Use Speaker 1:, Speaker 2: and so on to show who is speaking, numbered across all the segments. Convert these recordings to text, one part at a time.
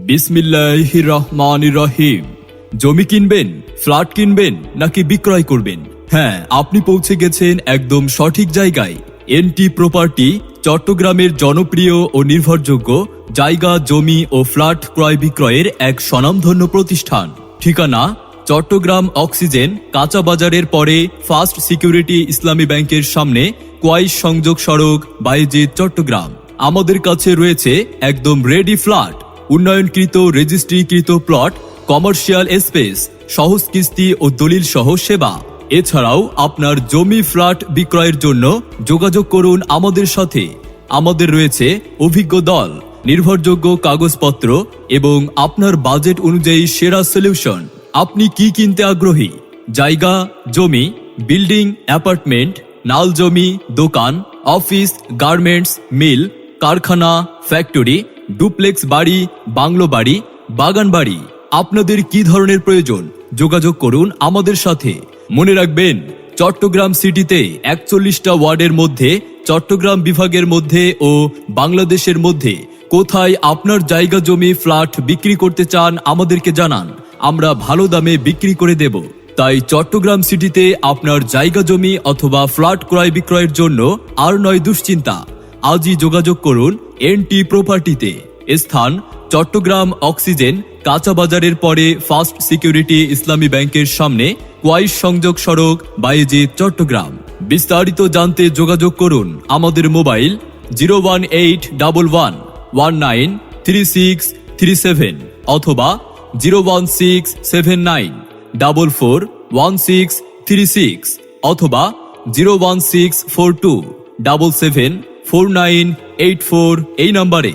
Speaker 1: বিসমিল্লাহির রহমানির রহিম। জমি কিনবেন, ফ্ল্যাট কিনবেন নাকি বিক্রয় করবেন? হ্যাঁ, আপনি পৌঁছে গেছেন একদম সঠিক জায়গায়। এনটি প্রপার্টি চট্টগ্রামের জনপ্রিয় ও নির্ভরযোগ্য জায়গা, জমি ও ফ্ল্যাট ক্রয় বিক্রয়ের এক স্বনামধন্য প্রতিষ্ঠান। ঠিকানা: চট্টগ্রাম অক্সিজেন কাঁচা বাজারের পরে ফার্স্ট সিকিউরিটি ইসলামী ব্যাংকের সামনে, কোয়াইশ সংযোগ সড়ক, বায়েজিদ, চট্টগ্রাম। আমাদের কাছে রয়েছে একদম রেডি ফ্ল্যাট, উন্নয়নকৃত রেজিস্ট্রিকৃত প্লট, কমার্শিয়াল স্পেস, সহজ কিস্তি ও দলিল সহ সেবা। এছাড়াও আপনার জমি, ফ্ল্যাট বিক্রয়ের জন্য যোগাযোগ করুন আমাদের সাথে। আমাদের রয়েছে অভিজ্ঞ দল, নির্ভরযোগ্য কাগজপত্র এবং আপনার বাজেট অনুযায়ী সেরা সলিউশন। আপনি কি কিনতে আগ্রহী? জায়গা, জমি, বিল্ডিং, অ্যাপার্টমেন্ট, নাল জমি, দোকান, অফিস, গার্মেন্টস, মিল, কারখানা, ফ্যাক্টরি, ডুপ্লেক্স বাড়ি, বাংলো বাড়ি, বাগান বাড়ি, আপনাদের কি ধরনের প্রয়োজন? যোগাযোগ করুন আমাদের সাথে। মনে রাখবেন, চট্টগ্রাম সিটিতে 41টা ওয়ার্ডের মধ্যে, চট্টগ্রাম বিভাগের মধ্যে ও বাংলাদেশের মধ্যে কোথায় আপনার জায়গা, জমি, ফ্ল্যাট বিক্রি করতে চান আমাদেরকে জানান, আমরা ভালো দামে বিক্রি করে দেব। তাই চট্টগ্রাম সিটিতে আপনার জায়গা, জমি অথবা ফ্ল্যাট ক্রয় বিক্রয়ের জন্য আর নয় দুশ্চিন্তা। আজই যোগাযোগ করুন এনটি প্রপার্টিতে। স্থান: চট্টগ্রাম অক্সিজেন কাঁচা বাজারের পরে ফার্স্ট সিকিউরিটি ইসলামী ব্যাংকের সামনে, কোয়াইশ সংযোগ সড়ক, বায়েজিদ, চট্টগ্রাম। বিস্তারিত জানতে যোগাযোগ করুন আমাদের মোবাইল 01811193637 অথবা 01679441636 অথবা 01642774984 এই নম্বরে,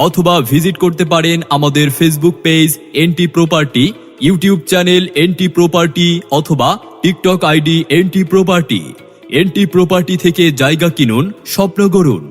Speaker 1: অথবা ভিজিট করতে পারেন আমাদের Facebook page NT property, YouTube channel NT property অথবা TikTok ID NT property. NT property থেকে জায়গা কিনুন, স্বপ্ন গড়ুন।